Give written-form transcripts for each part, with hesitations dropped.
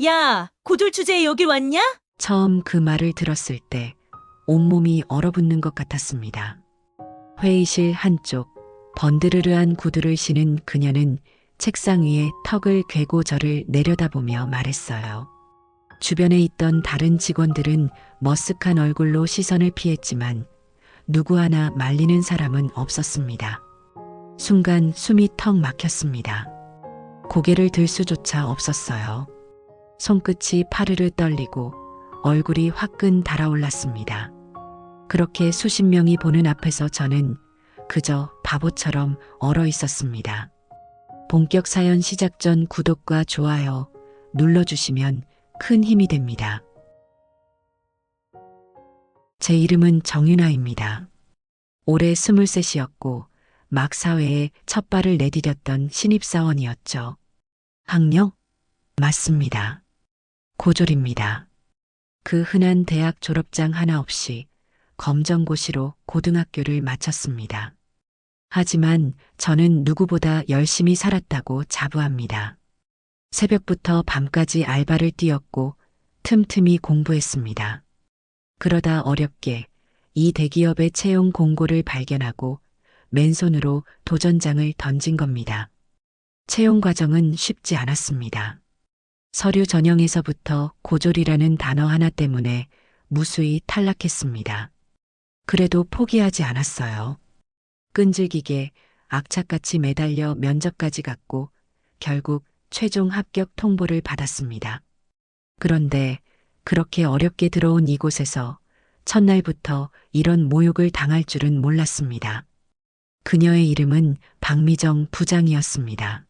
야, 고졸 주제에 여길 왔냐? 처음 그 말을 들었을 때 온몸이 얼어붙는 것 같았습니다. 회의실 한쪽 번드르르한 구두를 신은 그녀는 책상 위에 턱을 괴고 저를 내려다보며 말했어요. 주변에 있던 다른 직원들은 머쓱한 얼굴로 시선을 피했지만 누구 하나 말리는 사람은 없었습니다. 순간 숨이 턱 막혔습니다. 고개를 들 수조차 없었어요. 손끝이 파르르 떨리고 얼굴이 화끈 달아올랐습니다. 그렇게 수십 명이 보는 앞에서 저는 그저 바보처럼 얼어 있었습니다. 본격 사연 시작 전 구독과 좋아요 눌러주시면 큰 힘이 됩니다. 제 이름은 정윤아입니다. 올해 23이었고 막 사회에 첫 발을 내디뎠던 신입사원이었죠. 학력? 맞습니다. 고졸입니다. 그 흔한 대학 졸업장 하나 없이 검정고시로 고등학교를 마쳤습니다. 하지만 저는 누구보다 열심히 살았다고 자부합니다. 새벽부터 밤까지 알바를 뛰었고 틈틈이 공부했습니다. 그러다 어렵게 이 대기업의 채용 공고를 발견하고 맨손으로 도전장을 던진 겁니다. 채용 과정은 쉽지 않았습니다. 서류 전형에서부터 고졸이라는 단어 하나 때문에 무수히 탈락했습니다. 그래도 포기하지 않았어요. 끈질기게 악착같이 매달려 면접까지 갔고 결국 최종 합격 통보를 받았습니다. 그런데 그렇게 어렵게 들어온 이곳에서 첫날부터 이런 모욕을 당할 줄은 몰랐습니다. 그녀의 이름은 박미정 부장이었습니다.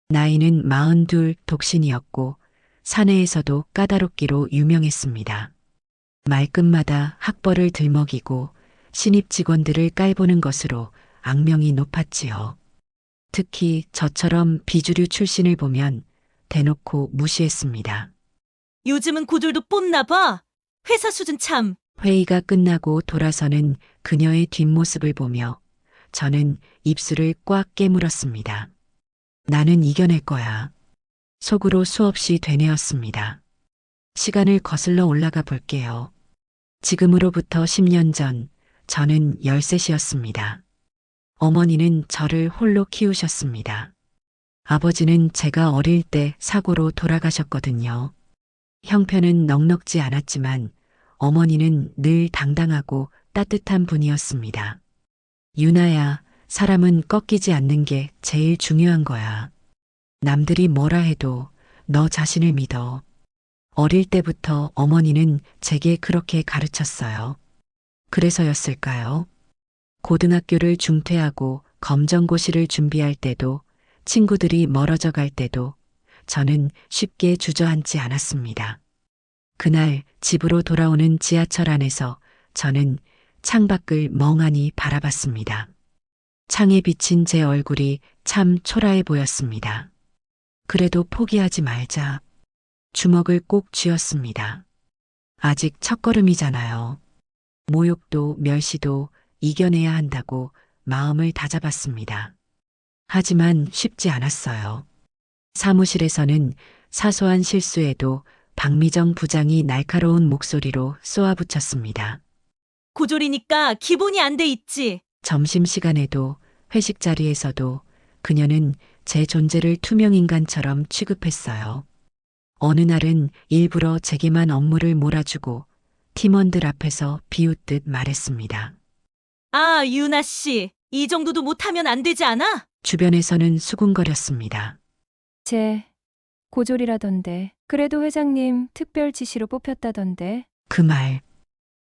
나이는 42 독신이었고 사내에서도 까다롭기로 유명했습니다. 말끝마다 학벌을 들먹이고 신입 직원들을 깔보는 것으로 악명이 높았지요. 특히 저처럼 비주류 출신을 보면 대놓고 무시했습니다. 요즘은 고졸도 뽑나 봐. 회사 수준 참. 회의가 끝나고 돌아서는 그녀의 뒷모습을 보며 저는 입술을 꽉 깨물었습니다. 나는 이겨낼 거야. 속으로 수없이 되뇌었습니다. 시간을 거슬러 올라가 볼게요. 지금으로부터 10년 전 저는 13이었습니다. 어머니는 저를 홀로 키우셨습니다. 아버지는 제가 어릴 때 사고로 돌아가셨거든요. 형편은 넉넉지 않았지만 어머니는 늘 당당하고 따뜻한 분이었습니다. 유나야, 사람은 꺾이지 않는 게 제일 중요한 거야. 남들이 뭐라 해도 너 자신을 믿어. 어릴 때부터 어머니는 제게 그렇게 가르쳤어요. 그래서였을까요? 고등학교를 중퇴하고 검정고시를 준비할 때도 친구들이 멀어져 갈 때도 저는 쉽게 주저앉지 않았습니다. 그날 집으로 돌아오는 지하철 안에서 저는 창밖을 멍하니 바라봤습니다. 창에 비친 제 얼굴이 참 초라해 보였습니다. 그래도 포기하지 말자. 주먹을 꼭 쥐었습니다. 아직 첫걸음이잖아요. 모욕도 멸시도 이겨내야 한다고 마음을 다잡았습니다. 하지만 쉽지 않았어요. 사무실에서는 사소한 실수에도 박미정 부장이 날카로운 목소리로 쏘아붙였습니다. 고졸이니까 기본이 안 돼 있지. 점심시간에도 회식 자리에서도 그녀는 제 존재를 투명인간처럼 취급했어요. 어느 날은 일부러 제게만 업무를 몰아주고 팀원들 앞에서 비웃듯 말했습니다. 아, 유나 씨. 이 정도도 못하면 안 되지 않아? 주변에서는 수군거렸습니다. 쟤 고졸이라던데. 그래도 회장님 특별 지시로 뽑혔다던데. 그 말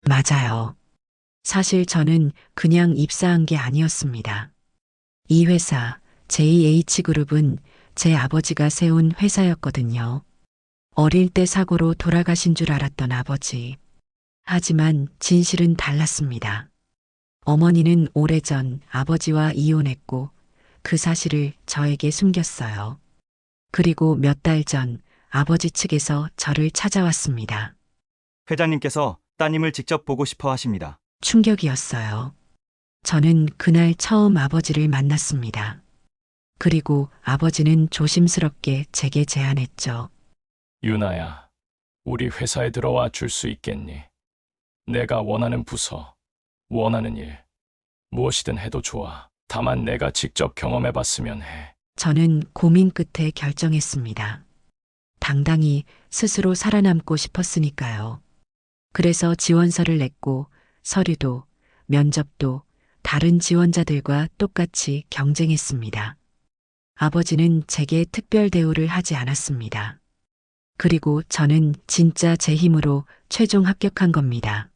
맞아요. 사실 저는 그냥 입사한 게 아니었습니다. 이 회사 JH그룹은 제 아버지가 세운 회사였거든요. 어릴 때 사고로 돌아가신 줄 알았던 아버지. 하지만 진실은 달랐습니다. 어머니는 오래전 아버지와 이혼했고 그 사실을 저에게 숨겼어요. 그리고 몇 달 전 아버지 측에서 저를 찾아왔습니다. 회장님께서 따님을 직접 보고 싶어 하십니다. 충격이었어요. 저는 그날 처음 아버지를 만났습니다. 그리고 아버지는 조심스럽게 제게 제안했죠. 유나야, 우리 회사에 들어와 줄 수 있겠니? 내가 원하는 부서, 원하는 일, 무엇이든 해도 좋아. 다만 내가 직접 경험해 봤으면 해. 저는 고민 끝에 결정했습니다. 당당히 스스로 살아남고 싶었으니까요. 그래서 지원서를 냈고 서류도 면접도 다른 지원자들과 똑같이 경쟁했습니다. 아버지는 제게 특별 대우를 하지 않았습니다. 그리고 저는 진짜 제 힘으로 최종 합격한 겁니다.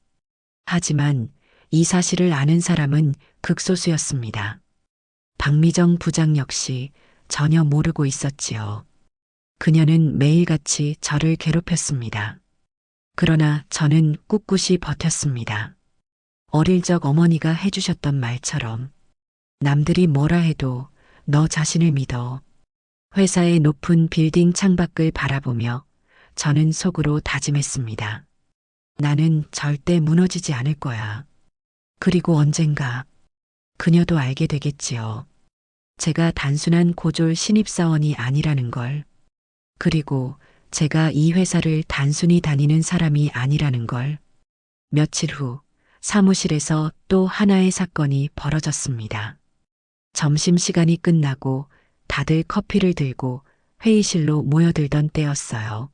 하지만 이 사실을 아는 사람은 극소수였습니다. 박미정 부장 역시 전혀 모르고 있었지요. 그녀는 매일같이 저를 괴롭혔습니다. 그러나 저는 꿋꿋이 버텼습니다. 어릴 적 어머니가 해주셨던 말처럼 남들이 뭐라 해도 너 자신을 믿어. 회사의 높은 빌딩 창밖을 바라보며 저는 속으로 다짐했습니다. 나는 절대 무너지지 않을 거야. 그리고 언젠가 그녀도 알게 되겠지요. 제가 단순한 고졸 신입사원이 아니라는 걸. 그리고 제가 이 회사를 단순히 다니는 사람이 아니라는 걸. 며칠 후 사무실에서 또 하나의 사건이 벌어졌습니다. 점심시간이 끝나고 다들 커피를 들고 회의실로 모여들던 때였어요.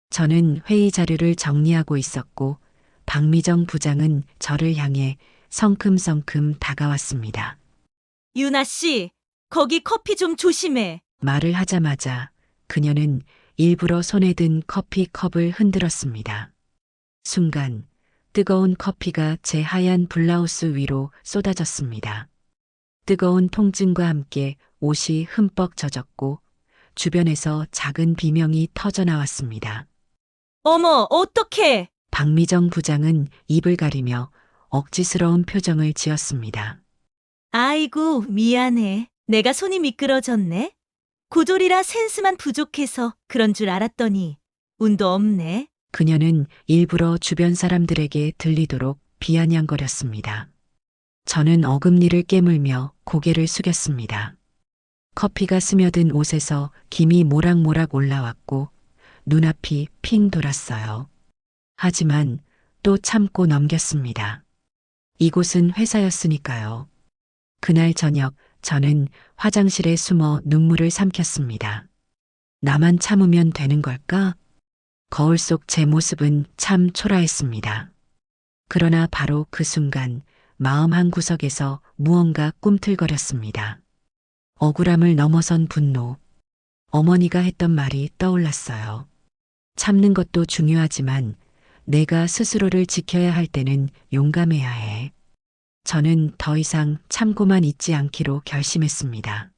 저는 회의 자료를 정리하고 있었고 박미정 부장은 저를 향해 성큼성큼 다가왔습니다. 유나 씨, 거기 커피 좀 조심해. 말을 하자마자 그녀는 일부러 손에 든 커피컵을 흔들었습니다. 순간 뜨거운 커피가 제 하얀 블라우스 위로 쏟아졌습니다. 뜨거운 통증과 함께 옷이 흠뻑 젖었고 주변에서 작은 비명이 터져 나왔습니다. 어머, 어떡해. 박미정 부장은 입을 가리며 억지스러운 표정을 지었습니다. 아이고, 미안해. 내가 손이 미끄러졌네. 고졸이라 센스만 부족해서 그런 줄 알았더니 운도 없네. 그녀는 일부러 주변 사람들에게 들리도록 비아냥거렸습니다. 저는 어금니를 깨물며 고개를 숙였습니다. 커피가 스며든 옷에서 김이 모락모락 올라왔고 눈앞이 핑 돌았어요. 하지만 또 참고 넘겼습니다. 이곳은 회사였으니까요. 그날 저녁 저는 화장실에 숨어 눈물을 삼켰습니다. 나만 참으면 되는 걸까? 거울 속 제 모습은 참 초라했습니다. 그러나 바로 그 순간 마음 한구석에서 무언가 꿈틀거렸습니다. 억울함을 넘어선 분노. 어머니가 했던 말이 떠올랐어요. 참는 것도 중요하지만 내가 스스로를 지켜야 할 때는 용감해야 해. 저는 더 이상 참고만 있지 않기로 결심했습니다.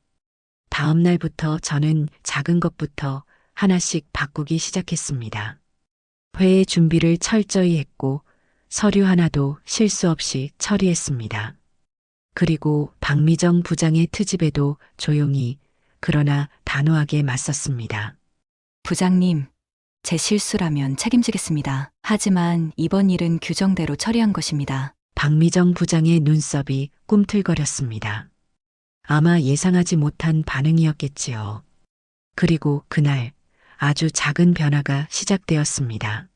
다음 날부터 저는 작은 것부터 하나씩 바꾸기 시작했습니다. 회의 준비를 철저히 했고 서류 하나도 실수 없이 처리했습니다. 그리고 박미정 부장의 트집에도 조용히 그러나 단호하게 맞섰습니다. 부장님, 제 실수라면 책임지겠습니다. 하지만 이번 일은 규정대로 처리한 것입니다. 박미정 부장의 눈썹이 꿈틀거렸습니다. 아마 예상하지 못한 반응이었겠지요. 그리고 그날 아주 작은 변화가 시작되었습니다.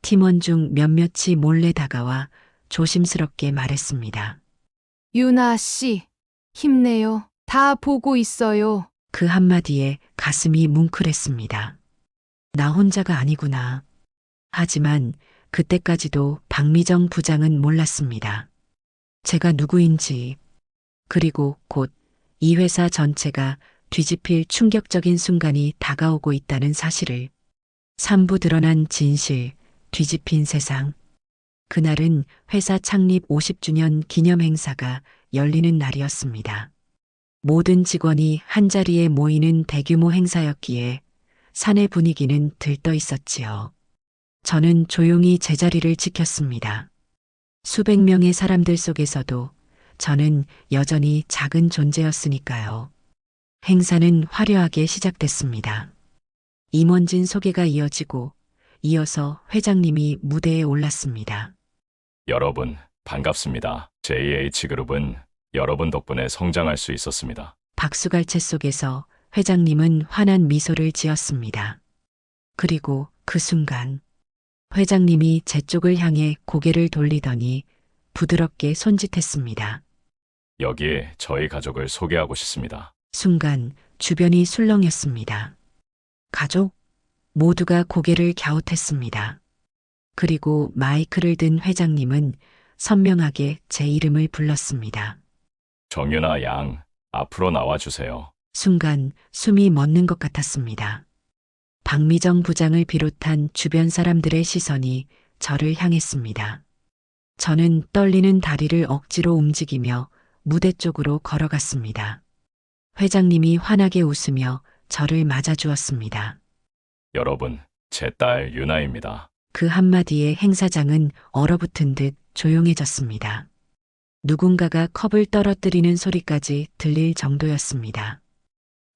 팀원 중 몇몇이 몰래 다가와 조심스럽게 말했습니다. 유나 씨, 힘내요. 다 보고 있어요. 그 한마디에 가슴이 뭉클했습니다. 나 혼자가 아니구나. 하지만 그때까지도 박미정 부장은 몰랐습니다. 제가 누구인지, 그리고 곧 이 회사 전체가 뒤집힐 충격적인 순간이 다가오고 있다는 사실을. 3부 드러난 진실, 뒤집힌 세상. 그날은 회사 창립 50주년 기념 행사가 열리는 날이었습니다. 모든 직원이 한자리에 모이는 대규모 행사였기에 사내 분위기는 들떠 있었지요. 저는 조용히 제자리를 지켰습니다. 수백 명의 사람들 속에서도 저는 여전히 작은 존재였으니까요. 행사는 화려하게 시작됐습니다. 임원진 소개가 이어지고 이어서 회장님이 무대에 올랐습니다. 여러분, 반갑습니다. JH그룹은 여러분 덕분에 성장할 수 있었습니다. 박수갈채 속에서 회장님은 환한 미소를 지었습니다. 그리고 그 순간 회장님이 제 쪽을 향해 고개를 돌리더니 부드럽게 손짓했습니다. 여기 저희 가족을 소개하고 싶습니다. 순간 주변이 술렁였습니다. 가족? 모두가 고개를 갸웃했습니다. 그리고 마이크를 든 회장님은 선명하게 제 이름을 불렀습니다. 정윤아 양, 앞으로 나와주세요. 순간 숨이 멎는 것 같았습니다. 박미정 부장을 비롯한 주변 사람들의 시선이 저를 향했습니다. 저는 떨리는 다리를 억지로 움직이며 무대 쪽으로 걸어갔습니다. 회장님이 환하게 웃으며 저를 맞아주었습니다. 여러분, 제 딸 유나입니다. 그 한마디에 행사장은 얼어붙은 듯 조용해졌습니다. 누군가가 컵을 떨어뜨리는 소리까지 들릴 정도였습니다.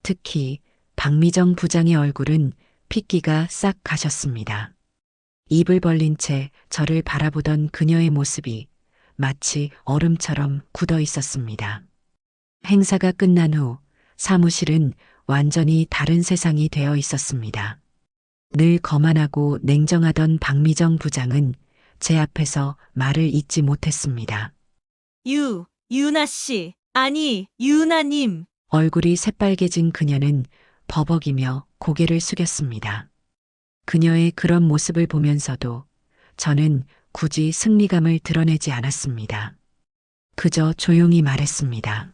특히 박미정 부장의 얼굴은 핏기가 싹 가셨습니다. 입을 벌린 채 저를 바라보던 그녀의 모습이 마치 얼음처럼 굳어 있었습니다. 행사가 끝난 후 사무실은 완전히 다른 세상이 되어 있었습니다. 늘 거만하고 냉정하던 박미정 부장은 제 앞에서 말을 잇지 못했습니다. 유나 씨. 아니, 유나님. 얼굴이 새빨개진 그녀는 버벅이며 고개를 숙였습니다. 그녀의 그런 모습을 보면서도 저는 굳이 승리감을 드러내지 않았습니다. 그저 조용히 말했습니다.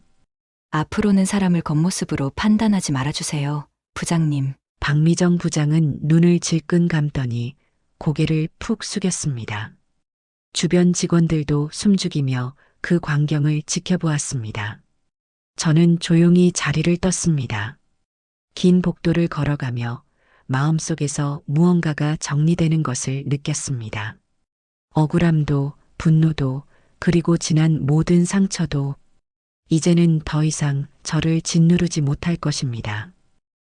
앞으로는 사람을 겉모습으로 판단하지 말아주세요. 부장님. 박미정 부장은 눈을 질끈 감더니 고개를 푹 숙였습니다. 주변 직원들도 숨죽이며 그 광경을 지켜보았습니다. 저는 조용히 자리를 떴습니다. 긴 복도를 걸어가며 마음속에서 무언가가 정리되는 것을 느꼈습니다. 억울함도 분노도 그리고 지난 모든 상처도 이제는 더 이상 저를 짓누르지 못할 것입니다.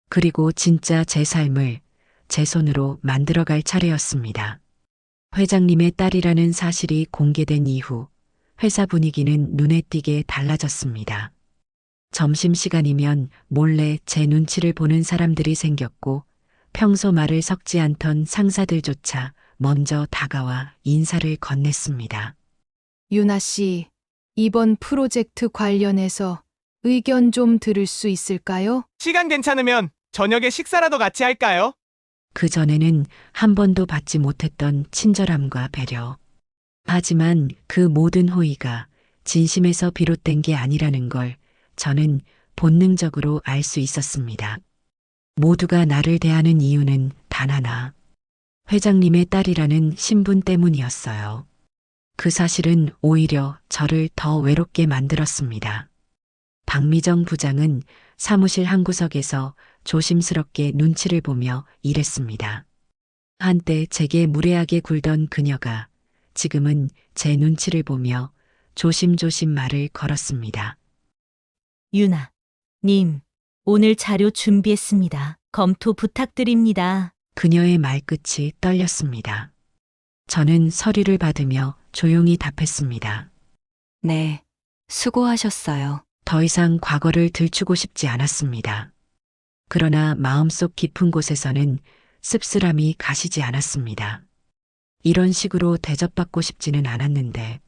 그리고 진짜 제 삶을 제 손으로 만들어갈 차례였습니다. 회장님의 딸이라는 사실이 공개된 이후 회사 분위기는 눈에 띄게 달라졌습니다. 점심시간이면 몰래 제 눈치를 보는 사람들이 생겼고 평소 말을 섞지 않던 상사들조차 먼저 다가와 인사를 건넸습니다. 유나 씨, 이번 프로젝트 관련해서 의견 좀 들을 수 있을까요? 시간 괜찮으면 저녁에 식사라도 같이 할까요? 그전에는 한 번도 받지 못했던 친절함과 배려. 하지만 그 모든 호의가 진심에서 비롯된 게 아니라는 걸 저는 본능적으로 알 수 있었습니다. 모두가 나를 대하는 이유는 단 하나. 회장님의 딸이라는 신분 때문이었어요. 그 사실은 오히려 저를 더 외롭게 만들었습니다. 박미정 부장은 사무실 한 구석에서 조심스럽게 눈치를 보며 일했습니다. 한때 제게 무례하게 굴던 그녀가 지금은 제 눈치를 보며 조심조심 말을 걸었습니다. 유나님, 오늘 자료 준비했습니다. 검토 부탁드립니다. 그녀의 말끝이 떨렸습니다. 저는 서류를 받으며 조용히 답했습니다. 네, 수고하셨어요. 더 이상 과거를 들추고 싶지 않았습니다. 그러나 마음속 깊은 곳에서는 씁쓸함이 가시지 않았습니다. 이런 식으로 대접받고 싶지는 않았는데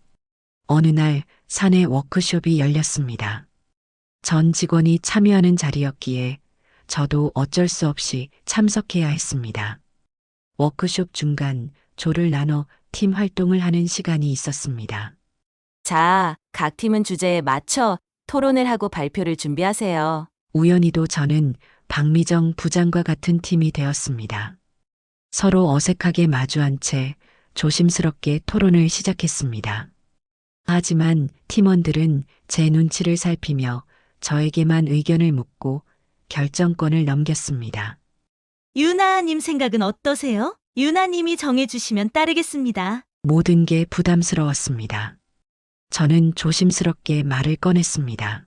어느 날 사내 워크숍이 열렸습니다. 전 직원이 참여하는 자리였기에 저도 어쩔 수 없이 참석해야 했습니다. 워크숍 중간 조를 나눠 팀 활동을 하는 시간이 있었습니다. 자, 각 팀은 주제에 맞춰 토론을 하고 발표를 준비하세요. 우연히도 저는 박미정 부장과 같은 팀이 되었습니다. 서로 어색하게 마주한 채 조심스럽게 토론을 시작했습니다. 하지만 팀원들은 제 눈치를 살피며 저에게만 의견을 묻고 결정권을 넘겼습니다. 유나님 생각은 어떠세요? 유나님이 정해주시면 따르겠습니다. 모든 게 부담스러웠습니다. 저는 조심스럽게 말을 꺼냈습니다.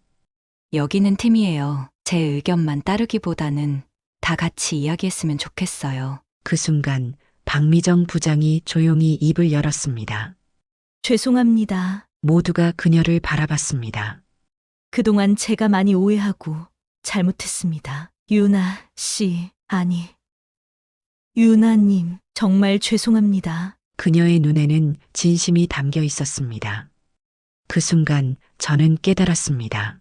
여기는 팀이에요. 제 의견만 따르기보다는 다 같이 이야기했으면 좋겠어요. 그 순간 박미정 부장이 조용히 입을 열었습니다. 죄송합니다. 모두가 그녀를 바라봤습니다. 그동안 제가 많이 오해하고 잘못했습니다. 유나 씨, 아니, 유나님, 정말 죄송합니다. 그녀의 눈에는 진심이 담겨 있었습니다. 그 순간 저는 깨달았습니다.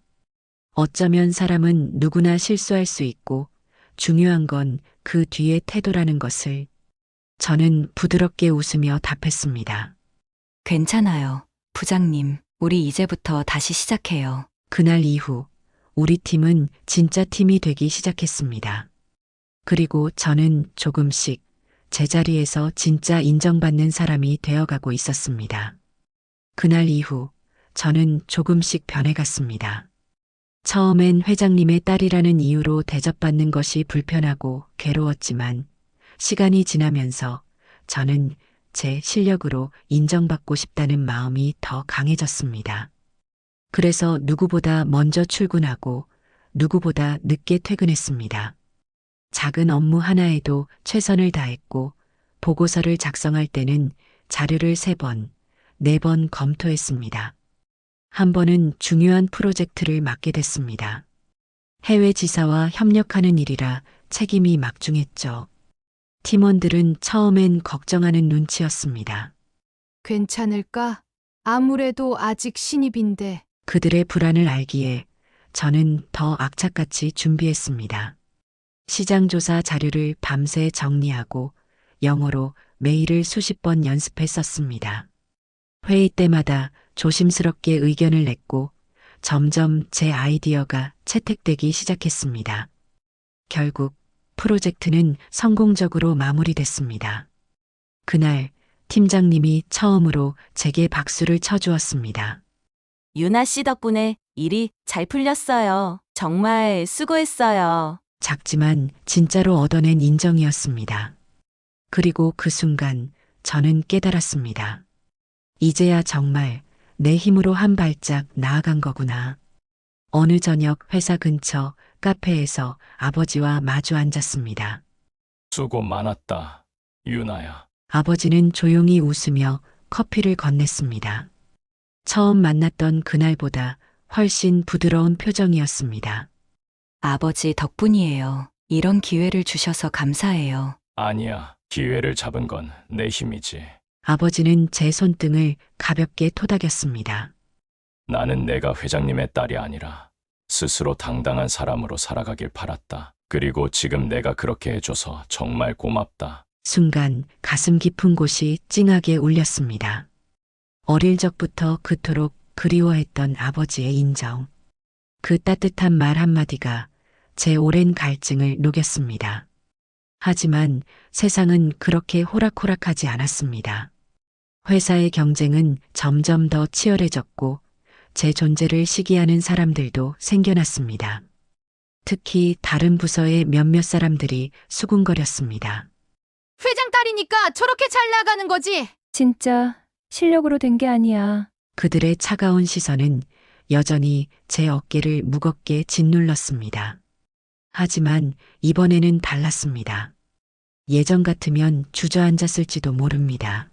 어쩌면 사람은 누구나 실수할 수 있고 중요한 건 그 뒤의 태도라는 것을. 저는 부드럽게 웃으며 답했습니다. 괜찮아요. 부장님, 우리 이제부터 다시 시작해요. 그날 이후 우리 팀은 진짜 팀이 되기 시작했습니다. 그리고 저는 조금씩 제자리에서 진짜 인정받는 사람이 되어가고 있었습니다. 그날 이후 저는 조금씩 변해갔습니다. 처음엔 회장님의 딸이라는 이유로 대접받는 것이 불편하고 괴로웠지만 시간이 지나면서 저는 제 실력으로 인정받고 싶다는 마음이 더 강해졌습니다. 그래서 누구보다 먼저 출근하고 누구보다 늦게 퇴근했습니다. 작은 업무 하나에도 최선을 다했고 보고서를 작성할 때는 자료를 3번, 4번 검토했습니다. 한 번은 중요한 프로젝트를 맡게 됐습니다. 해외 지사와 협력하는 일이라 책임이 막중했죠. 팀원들은 처음엔 걱정하는 눈치였습니다. 괜찮을까? 아무래도 아직 신입인데. 그들의 불안을 알기에 저는 더 악착같이 준비했습니다. 시장조사 자료를 밤새 정리하고 영어로 메일을 수십 번 연습했었습니다. 회의 때마다 조심스럽게 의견을 냈고 점점 제 아이디어가 채택되기 시작했습니다. 결국 프로젝트는 성공적으로 마무리됐습니다. 그날 팀장님이 처음으로 제게 박수를 쳐주었습니다. 유나 씨 덕분에 일이 잘 풀렸어요. 정말 수고했어요. 작지만 진짜로 얻어낸 인정이었습니다. 그리고 그 순간 저는 깨달았습니다. 이제야 정말 내 힘으로 한 발짝 나아간 거구나. 어느 저녁 회사 근처 카페에서 아버지와 마주 앉았습니다. 수고 많았다, 유나야. 아버지는 조용히 웃으며 커피를 건넸습니다. 처음 만났던 그날보다 훨씬 부드러운 표정이었습니다. 아버지 덕분이에요. 이런 기회를 주셔서 감사해요. 아니야, 기회를 잡은 건 내 힘이지. 아버지는 제 손등을 가볍게 토닥였습니다. 나는 내가 회장님의 딸이 아니라 스스로 당당한 사람으로 살아가길 바랐다. 그리고 지금 내가 그렇게 해줘서 정말 고맙다. 순간 가슴 깊은 곳이 찡하게 울렸습니다. 어릴 적부터 그토록 그리워했던 아버지의 인정. 그 따뜻한 말 한마디가 제 오랜 갈증을 녹였습니다. 하지만 세상은 그렇게 호락호락하지 않았습니다. 회사의 경쟁은 점점 더 치열해졌고 제 존재를 시기하는 사람들도 생겨났습니다. 특히 다른 부서의 몇몇 사람들이 수군거렸습니다. 회장 딸이니까 저렇게 잘 나가는 거지. 진짜 실력으로 된 게 아니야. 그들의 차가운 시선은 여전히 제 어깨를 무겁게 짓눌렀습니다. 하지만 이번에는 달랐습니다. 예전 같으면 주저앉았을지도 모릅니다.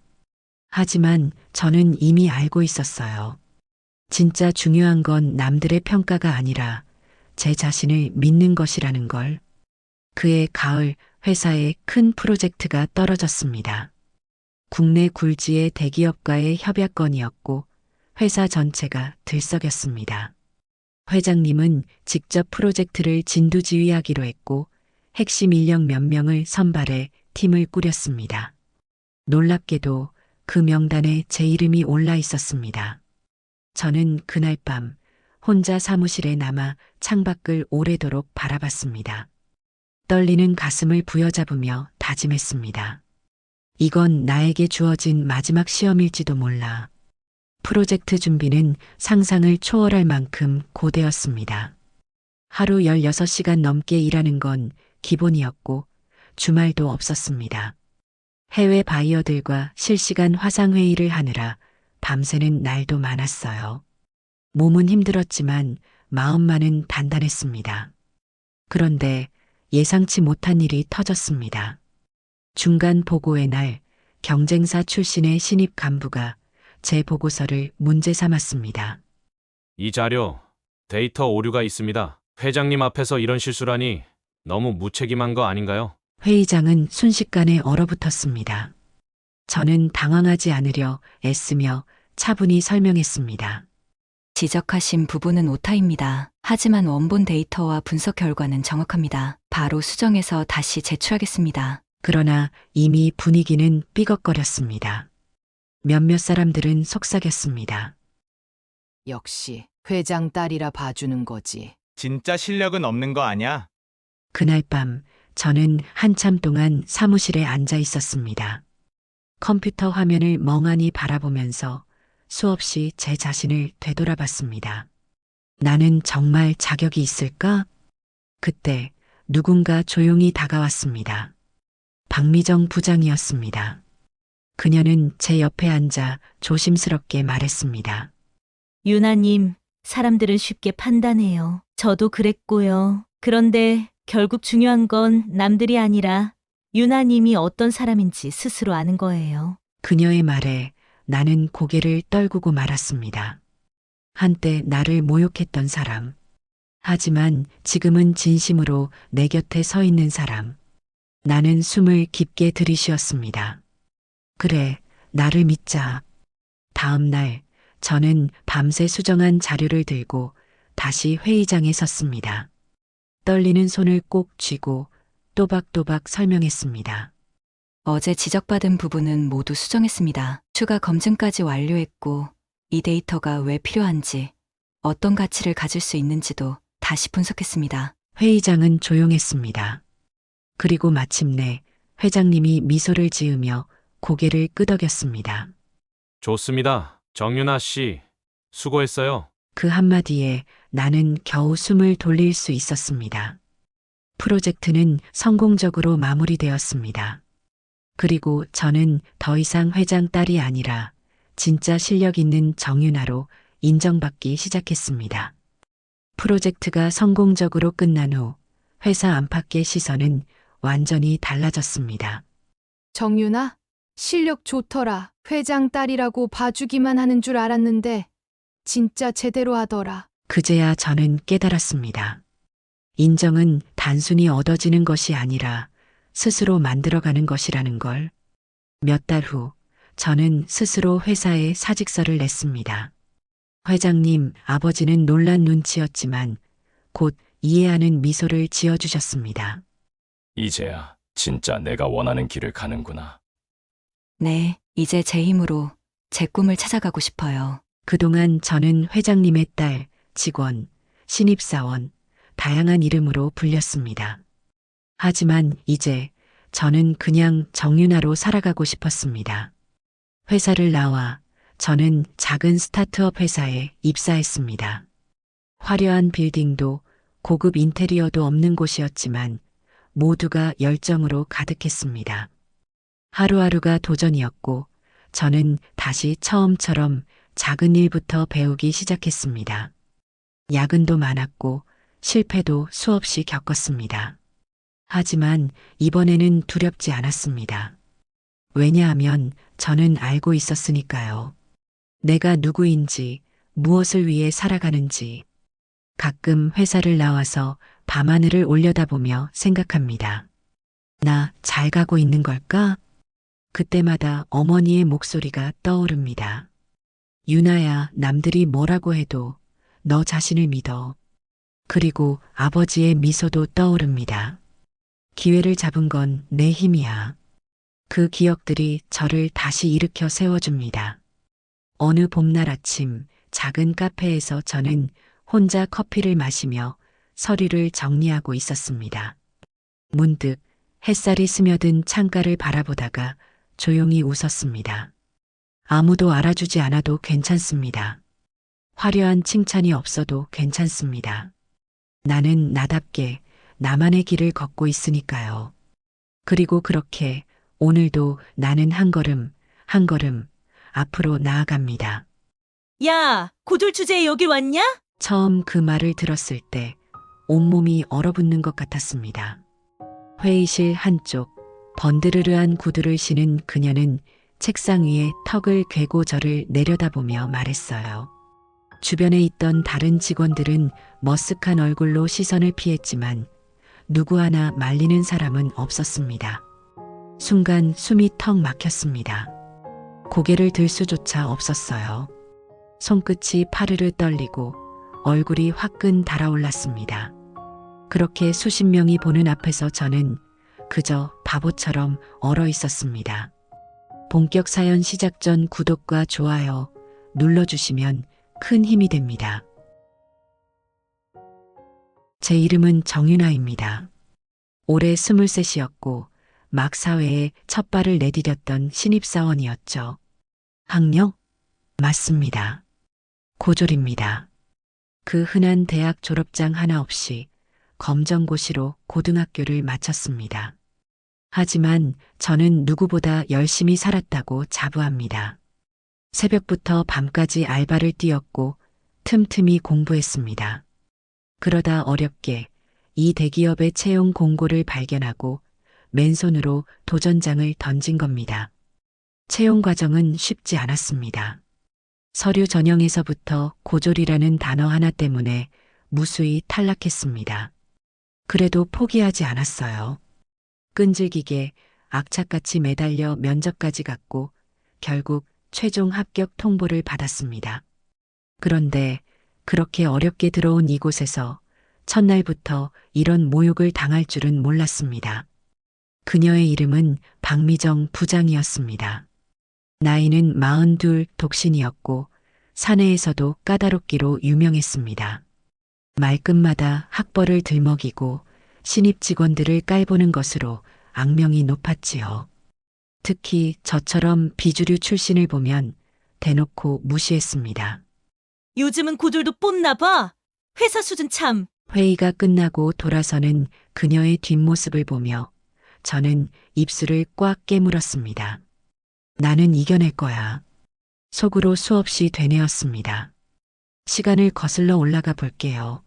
하지만 저는 이미 알고 있었어요. 진짜 중요한 건 남들의 평가가 아니라 제 자신을 믿는 것이라는 걸. 그해 가을 회사에 큰 프로젝트가 떨어졌습니다. 국내 굴지의 대기업과의 협약건이었고 회사 전체가 들썩였습니다. 회장님은 직접 프로젝트를 진두지휘하기로 했고 핵심 인력 몇 명을 선발해 팀을 꾸렸습니다. 놀랍게도 그 명단에 제 이름이 올라 있었습니다. 저는 그날 밤 혼자 사무실에 남아 창밖을 오래도록 바라봤습니다. 떨리는 가슴을 부여잡으며 다짐했습니다. 이건 나에게 주어진 마지막 시험일지도 몰라. 프로젝트 준비는 상상을 초월할 만큼 고되었습니다. 하루 16시간 넘게 일하는 건 기본이었고 주말도 없었습니다. 해외 바이어들과 실시간 화상회의를 하느라 밤새는 날도 많았어요. 몸은 힘들었지만 마음만은 단단했습니다. 그런데 예상치 못한 일이 터졌습니다. 중간 보고의 날 경쟁사 출신의 신입 간부가 제 보고서를 문제 삼았습니다. 이 자료, 데이터 오류가 있습니다. 회장님 앞에서 이런 실수라니 너무 무책임한 거 아닌가요? 회의장은 순식간에 얼어붙었습니다. 저는 당황하지 않으려 애쓰며 차분히 설명했습니다. 지적하신 부분은 오타입니다. 하지만 원본 데이터와 분석 결과는 정확합니다. 바로 수정해서 다시 제출하겠습니다. 그러나 이미 분위기는 삐걱거렸습니다. 몇몇 사람들은 속삭였습니다. 역시 회장 딸이라 봐주는 거지. 진짜 실력은 없는 거 아냐? 그날 밤 저는 한참 동안 사무실에 앉아 있었습니다. 컴퓨터 화면을 멍하니 바라보면서 수없이 제 자신을 되돌아봤습니다. 나는 정말 자격이 있을까? 그때 누군가 조용히 다가왔습니다. 박미정 부장이었습니다. 그녀는 제 옆에 앉아 조심스럽게 말했습니다. 유나님, 사람들은 쉽게 판단해요. 저도 그랬고요. 그런데 결국 중요한 건 남들이 아니라 유나님이 어떤 사람인지 스스로 아는 거예요. 그녀의 말에 나는 고개를 떨구고 말았습니다. 한때 나를 모욕했던 사람. 하지만 지금은 진심으로 내 곁에 서 있는 사람. 나는 숨을 깊게 들이쉬었습니다. 그래, 나를 믿자. 다음 날 저는 밤새 수정한 자료를 들고 다시 회의장에 섰습니다. 떨리는 손을 꼭 쥐고 또박또박 설명했습니다. 어제 지적받은 부분은 모두 수정했습니다. 추가 검증까지 완료했고 이 데이터가 왜 필요한지, 어떤 가치를 가질 수 있는지도 다시 분석했습니다. 회의장은 조용했습니다. 그리고 마침내 회장님이 미소를 지으며 고개를 끄덕였습니다. 좋습니다. 정윤아 씨, 수고했어요. 그 한마디에 나는 겨우 숨을 돌릴 수 있었습니다. 프로젝트는 성공적으로 마무리되었습니다. 그리고 저는 더 이상 회장 딸이 아니라 진짜 실력 있는 정윤아로 인정받기 시작했습니다. 프로젝트가 성공적으로 끝난 후 회사 안팎의 시선은 완전히 달라졌습니다. 정윤아, 실력 좋더라. 회장 딸이라고 봐주기만 하는 줄 알았는데 진짜 제대로 하더라. 그제야 저는 깨달았습니다. 인정은 단순히 얻어지는 것이 아니라 스스로 만들어가는 것이라는 걸. 몇 달 후 저는 스스로 회사에 사직서를 냈습니다. 회장님, 아버지는 놀란 눈치였지만 곧 이해하는 미소를 지어주셨습니다. 이제야 진짜 내가 원하는 길을 가는구나. 네, 이제 제 힘으로 제 꿈을 찾아가고 싶어요. 그동안 저는 회장님의 딸, 직원, 신입사원, 다양한 이름으로 불렸습니다. 하지만 이제 저는 그냥 정윤아로 살아가고 싶었습니다. 회사를 나와 저는 작은 스타트업 회사에 입사했습니다. 화려한 빌딩도 고급 인테리어도 없는 곳이었지만 모두가 열정으로 가득했습니다. 하루하루가 도전이었고 저는 다시 처음처럼 작은 일부터 배우기 시작했습니다. 야근도 많았고 실패도 수없이 겪었습니다. 하지만 이번에는 두렵지 않았습니다. 왜냐하면 저는 알고 있었으니까요. 내가 누구인지, 무엇을 위해 살아가는지. 가끔 회사를 나와서 밤하늘을 올려다보며 생각합니다. 나 잘 가고 있는 걸까? 그때마다 어머니의 목소리가 떠오릅니다. 유나야, 남들이 뭐라고 해도 너 자신을 믿어. 그리고 아버지의 미소도 떠오릅니다. 기회를 잡은 건 내 힘이야. 그 기억들이 저를 다시 일으켜 세워줍니다. 어느 봄날 아침 작은 카페에서 저는 혼자 커피를 마시며 서류를 정리하고 있었습니다. 문득 햇살이 스며든 창가를 바라보다가 조용히 웃었습니다. 아무도 알아주지 않아도 괜찮습니다. 화려한 칭찬이 없어도 괜찮습니다. 나는 나답게 나만의 길을 걷고 있으니까요. 그리고 그렇게 오늘도 나는 한 걸음, 한 걸음 앞으로 나아갑니다. 야, 고졸 주제에 여길 왔냐? 처음 그 말을 들었을 때 온몸이 얼어붙는 것 같았습니다. 회의실 한쪽 번드르르한 구두를 신은 그녀는 책상 위에 턱을 괴고 저를 내려다보며 말했어요. 주변에 있던 다른 직원들은 머쓱한 얼굴로 시선을 피했지만 누구 하나 말리는 사람은 없었습니다. 순간 숨이 턱 막혔습니다. 고개를 들 수조차 없었어요. 손끝이 파르르 떨리고 얼굴이 화끈 달아올랐습니다. 그렇게 수십 명이 보는 앞에서 저는 그저 바보처럼 얼어 있었습니다. 본격 사연 시작 전 구독과 좋아요 눌러주시면 큰 힘이 됩니다. 제 이름은 정윤아입니다. 올해 23이었고 막 사회에 첫 발을 내디뎠던 신입사원이었죠. 학력? 맞습니다. 고졸입니다. 그 흔한 대학 졸업장 하나 없이 검정고시로 고등학교를 마쳤습니다. 하지만 저는 누구보다 열심히 살았다고 자부합니다. 새벽부터 밤까지 알바를 뛰었고 틈틈이 공부했습니다. 그러다 어렵게 이 대기업의 채용 공고를 발견하고 맨손으로 도전장을 던진 겁니다. 채용 과정은 쉽지 않았습니다. 서류 전형에서부터 고졸이라는 단어 하나 때문에 무수히 탈락했습니다. 그래도 포기하지 않았어요. 끈질기게 악착같이 매달려 면접까지 갔고 결국 최종 합격 통보를 받았습니다. 그런데 그렇게 어렵게 들어온 이곳에서 첫날부터 이런 모욕을 당할 줄은 몰랐습니다. 그녀의 이름은 박미정 부장이었습니다. 나이는 42 독신이었고 사내에서도 까다롭기로 유명했습니다. 말끝마다 학벌을 들먹이고 신입 직원들을 깔보는 것으로 악명이 높았지요. 특히 저처럼 비주류 출신을 보면 대놓고 무시했습니다. 요즘은 고졸도 뽑나 봐. 회사 수준 참. 회의가 끝나고 돌아서는 그녀의 뒷모습을 보며 저는 입술을 꽉 깨물었습니다. 나는 이겨낼 거야. 속으로 수없이 되뇌었습니다. 시간을 거슬러 올라가 볼게요.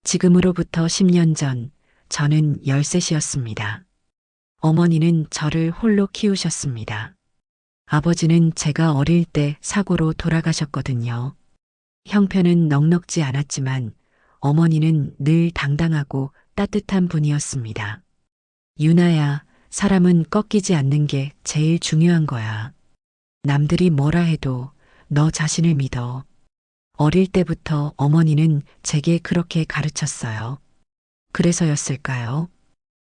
지금으로부터 10년 전 저는 13이었습니다. 어머니는 저를 홀로 키우셨습니다. 아버지는 제가 어릴 때 사고로 돌아가셨거든요. 형편은 넉넉지 않았지만 어머니는 늘 당당하고 따뜻한 분이었습니다. 유나야, 사람은 꺾이지 않는 게 제일 중요한 거야. 남들이 뭐라 해도 너 자신을 믿어. 어릴 때부터 어머니는 제게 그렇게 가르쳤어요. 그래서였을까요?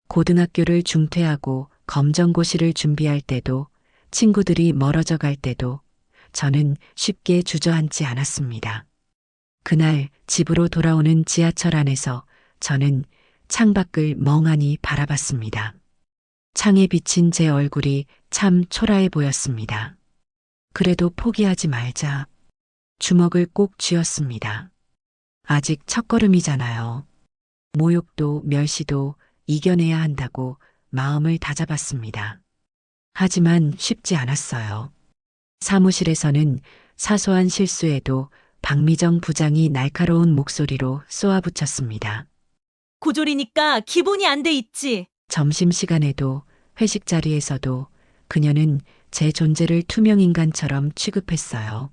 고등학교를 중퇴하고 검정고시를 준비할 때도 친구들이 멀어져 갈 때도 저는 쉽게 주저앉지 않았습니다. 그날 집으로 돌아오는 지하철 안에서 저는 창밖을 멍하니 바라봤습니다. 창에 비친 제 얼굴이 참 초라해 보였습니다. 그래도 포기하지 말자. 주먹을 꼭 쥐었습니다. 아직 첫걸음이잖아요. 모욕도 멸시도 이겨내야 한다고 마음을 다잡았습니다. 하지만 쉽지 않았어요. 사무실에서는 사소한 실수에도 박미정 부장이 날카로운 목소리로 쏘아붙였습니다. 고졸이니까 기본이 안 돼 있지. 점심시간에도 회식 자리에서도 그녀는 제 존재를 투명인간처럼 취급했어요.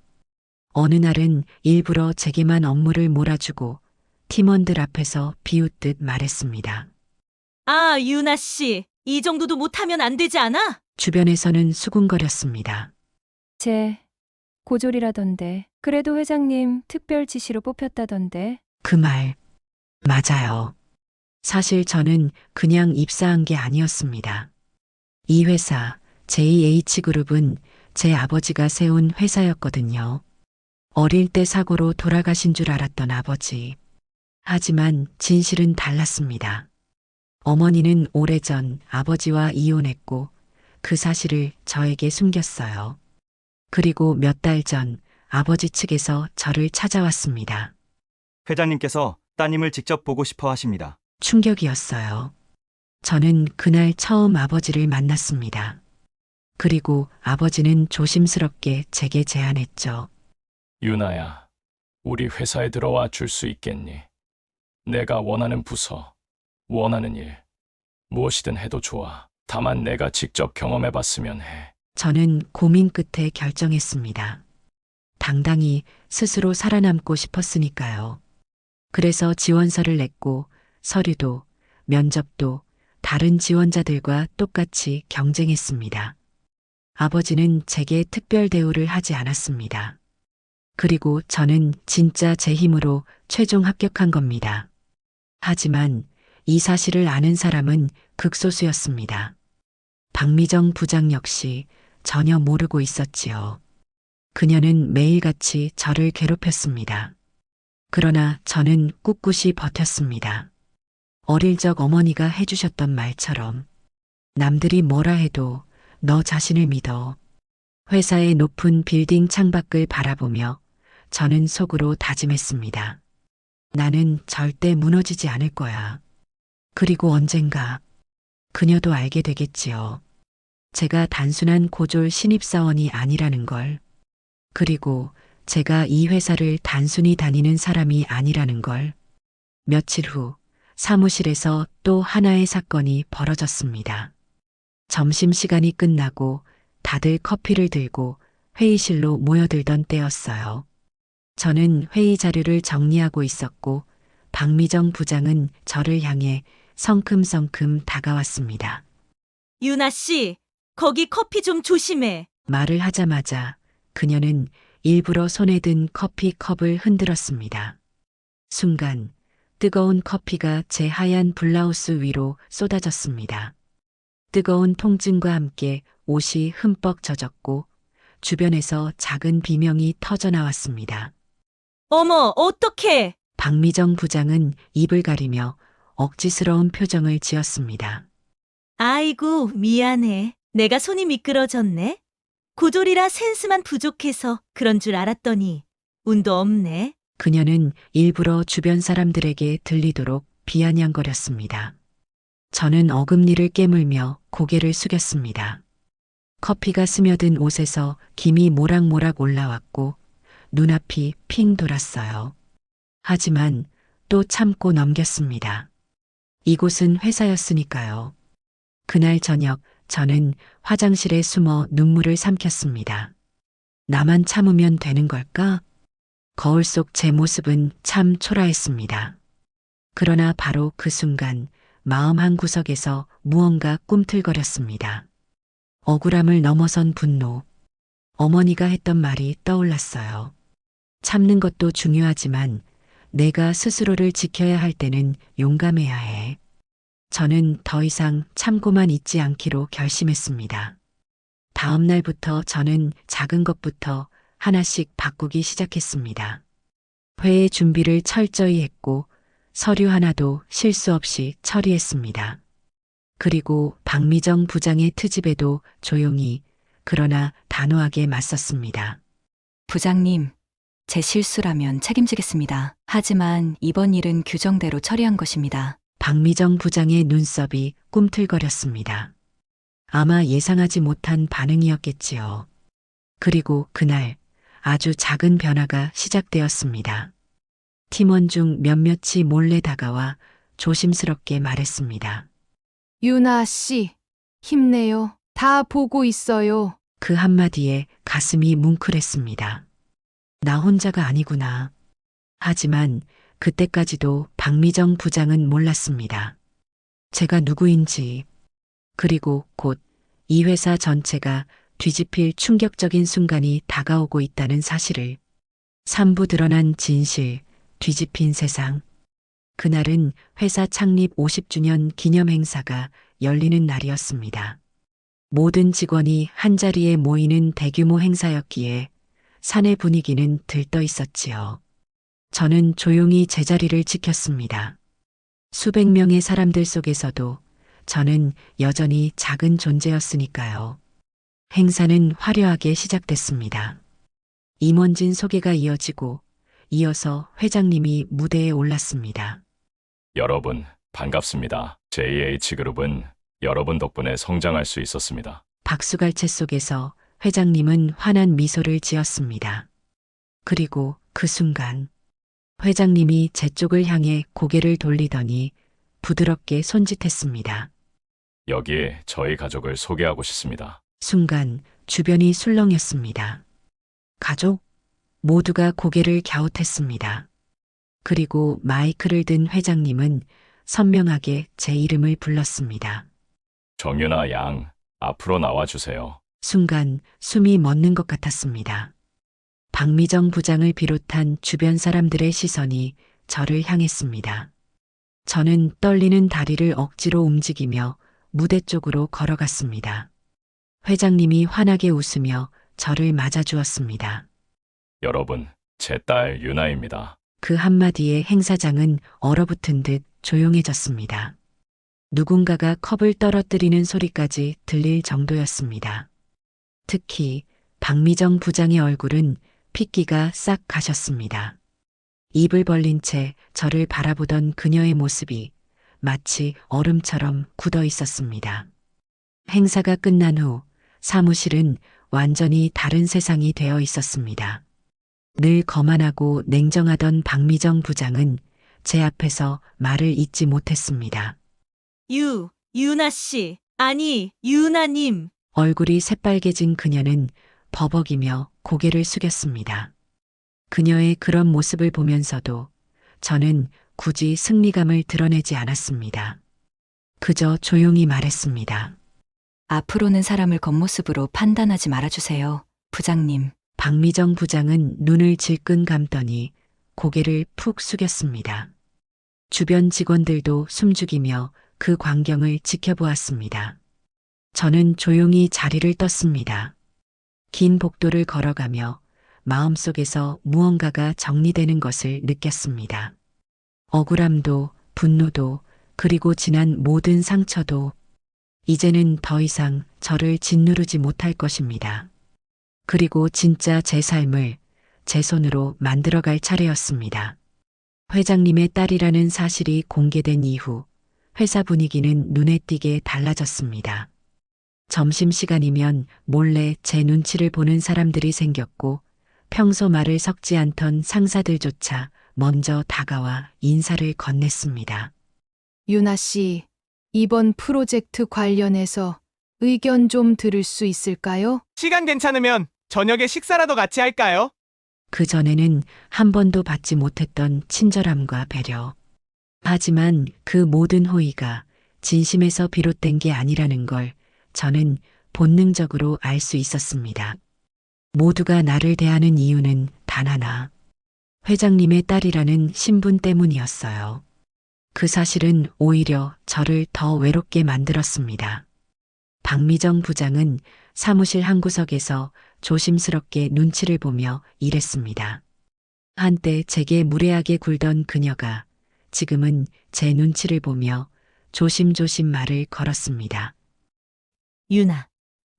어느 날은 일부러 제게만 업무를 몰아주고 팀원들 앞에서 비웃듯 말했습니다. 아, 유나 씨. 이 정도도 못하면 안 되지 않아? 주변에서는 수군거렸습니다. 쟤 고졸이라던데. 그래도 회장님 특별 지시로 뽑혔다던데. 그 말 맞아요. 사실 저는 그냥 입사한 게 아니었습니다. 이 회사 JH그룹은 제 아버지가 세운 회사였거든요. 어릴 때 사고로 돌아가신 줄 알았던 아버지. 하지만 진실은 달랐습니다. 어머니는 오래전 아버지와 이혼했고 그 사실을 저에게 숨겼어요. 그리고 몇 달 전 아버지 측에서 저를 찾아왔습니다. 회장님께서 따님을 직접 보고 싶어 하십니다. 충격이었어요. 저는 그날 처음 아버지를 만났습니다. 그리고 아버지는 조심스럽게 제게 제안했죠. 유나야, 우리 회사에 들어와 줄 수 있겠니? 내가 원하는 부서, 원하는 일, 무엇이든 해도 좋아. 다만 내가 직접 경험해봤으면 해. 저는 고민 끝에 결정했습니다. 당당히 스스로 살아남고 싶었으니까요. 그래서 지원서를 냈고 서류도 면접도 다른 지원자들과 똑같이 경쟁했습니다. 아버지는 제게 특별 대우를 하지 않았습니다. 그리고 저는 진짜 제 힘으로 최종 합격한 겁니다. 하지만 이 사실을 아는 사람은 극소수였습니다. 박미정 부장 역시 전혀 모르고 있었지요. 그녀는 매일같이 저를 괴롭혔습니다. 그러나 저는 꿋꿋이 버텼습니다. 어릴 적 어머니가 해주셨던 말처럼 남들이 뭐라 해도 너 자신을 믿어. 회사의 높은 빌딩 창밖을 바라보며 저는 속으로 다짐했습니다. 나는 절대 무너지지 않을 거야. 그리고 언젠가 그녀도 알게 되겠지요. 제가 단순한 고졸 신입사원이 아니라는 걸. 그리고 제가 이 회사를 단순히 다니는 사람이 아니라는 걸. 며칠 후 사무실에서 또 하나의 사건이 벌어졌습니다. 점심시간이 끝나고 다들 커피를 들고 회의실로 모여들던 때였어요. 저는 회의 자료를 정리하고 있었고 박미정 부장은 저를 향해 성큼성큼 다가왔습니다. 유나 씨, 거기 커피 좀 조심해. 말을 하자마자 그녀는 일부러 손에 든 커피컵을 흔들었습니다. 순간 뜨거운 커피가 제 하얀 블라우스 위로 쏟아졌습니다. 뜨거운 통증과 함께 옷이 흠뻑 젖었고 주변에서 작은 비명이 터져 나왔습니다. 어머, 어떡해. 박미정 부장은 입을 가리며 억지스러운 표정을 지었습니다. 아이고, 미안해. 내가 손이 미끄러졌네. 고졸이라 센스만 부족해서 그런 줄 알았더니 운도 없네. 그녀는 일부러 주변 사람들에게 들리도록 비아냥거렸습니다. 저는 어금니를 깨물며 고개를 숙였습니다. 커피가 스며든 옷에서 김이 모락모락 올라왔고 눈앞이 핑 돌았어요. 하지만 또 참고 넘겼습니다. 이곳은 회사였으니까요. 그날 저녁 저는 화장실에 숨어 눈물을 삼켰습니다. 나만 참으면 되는 걸까? 거울 속 제 모습은 참 초라했습니다. 그러나 바로 그 순간 마음 한 구석에서 무언가 꿈틀거렸습니다. 억울함을 넘어선 분노. 어머니가 했던 말이 떠올랐어요. 참는 것도 중요하지만 내가 스스로를 지켜야 할 때는 용감해야 해. 저는 더 이상 참고만 있지 않기로 결심했습니다. 다음 날부터 저는 작은 것부터 하나씩 바꾸기 시작했습니다. 회의 준비를 철저히 했고 서류 하나도 실수 없이 처리했습니다. 그리고 박미정 부장의 트집에도 조용히 그러나 단호하게 맞섰습니다. 부장님, 제 실수라면 책임지겠습니다. 하지만 이번 일은 규정대로 처리한 것입니다. 박미정 부장의 눈썹이 꿈틀거렸습니다. 아마 예상하지 못한 반응이었겠지요. 그리고 그날 아주 작은 변화가 시작되었습니다. 팀원 중 몇몇이 몰래 다가와 조심스럽게 말했습니다. 유나 씨, 힘내요. 다 보고 있어요. 그 한마디에 가슴이 뭉클했습니다. 나 혼자가 아니구나. 하지만 그때까지도 박미정 부장은 몰랐습니다. 제가 누구인지, 그리고 곧 이 회사 전체가 뒤집힐 충격적인 순간이 다가오고 있다는 사실을. 3부 드러난 진실, 뒤집힌 세상. 그날은 회사 창립 50주년 기념 행사가 열리는 날이었습니다. 모든 직원이 한자리에 모이는 대규모 행사였기에 사내 분위기는 들떠 있었지요. 저는 조용히 제자리를 지켰습니다. 수백 명의 사람들 속에서도 저는 여전히 작은 존재였으니까요. 행사는 화려하게 시작됐습니다. 임원진 소개가 이어지고 이어서 회장님이 무대에 올랐습니다. 여러분, 반갑습니다. JH그룹은 여러분 덕분에 성장할 수 있었습니다. 박수갈채 속에서 회장님은 환한 미소를 지었습니다. 그리고 그 순간 회장님이 제 쪽을 향해 고개를 돌리더니 부드럽게 손짓했습니다. 여기에 저희 가족을 소개하고 싶습니다. 순간 주변이 술렁였습니다. 가족? 모두가 고개를 갸웃했습니다. 그리고 마이크를 든 회장님은 선명하게 제 이름을 불렀습니다. 정윤아 양, 앞으로 나와주세요. 순간 숨이 멎는 것 같았습니다. 박미정 부장을 비롯한 주변 사람들의 시선이 저를 향했습니다. 저는 떨리는 다리를 억지로 움직이며 무대 쪽으로 걸어갔습니다. 회장님이 환하게 웃으며 저를 맞아주었습니다. 여러분, 제 딸 유나입니다. 그 한마디에 행사장은 얼어붙은 듯 조용해졌습니다. 누군가가 컵을 떨어뜨리는 소리까지 들릴 정도였습니다. 특히 박미정 부장의 얼굴은 핏기가 싹 가셨습니다. 입을 벌린 채 저를 바라보던 그녀의 모습이 마치 얼음처럼 굳어 있었습니다. 행사가 끝난 후 사무실은 완전히 다른 세상이 되어 있었습니다. 늘 거만하고 냉정하던 박미정 부장은 제 앞에서 말을 잇지 못했습니다. 유나 씨. 아니, 유나님. 얼굴이 새빨개진 그녀는 버벅이며 고개를 숙였습니다. 그녀의 그런 모습을 보면서도 저는 굳이 승리감을 드러내지 않았습니다. 그저 조용히 말했습니다. 앞으로는 사람을 겉모습으로 판단하지 말아주세요. 부장님. 박미정 부장은 눈을 질끈 감더니 고개를 푹 숙였습니다. 주변 직원들도 숨죽이며 그 광경을 지켜보았습니다. 저는 조용히 자리를 떴습니다. 긴 복도를 걸어가며 마음속에서 무언가가 정리되는 것을 느꼈습니다. 억울함도, 분노도, 그리고 지난 모든 상처도 이제는 더 이상 저를 짓누르지 못할 것입니다. 그리고 진짜 제 삶을 제 손으로 만들어갈 차례였습니다. 회장님의 딸이라는 사실이 공개된 이후 회사 분위기는 눈에 띄게 달라졌습니다. 점심시간이면 몰래 제 눈치를 보는 사람들이 생겼고 평소 말을 섞지 않던 상사들조차 먼저 다가와 인사를 건넸습니다. 유나 씨, 이번 프로젝트 관련해서 의견 좀 들을 수 있을까요? 시간 괜찮으면 저녁에 식사라도 같이 할까요? 그전에는 한 번도 받지 못했던 친절함과 배려. 하지만 그 모든 호의가 진심에서 비롯된 게 아니라는 걸 저는 본능적으로 알 수 있었습니다. 모두가 나를 대하는 이유는 단 하나. 회장님의 딸이라는 신분 때문이었어요. 그 사실은 오히려 저를 더 외롭게 만들었습니다. 박미정 부장은 사무실 한 구석에서 조심스럽게 눈치를 보며 일했습니다. 한때 제게 무례하게 굴던 그녀가 지금은 제 눈치를 보며 조심조심 말을 걸었습니다. 유나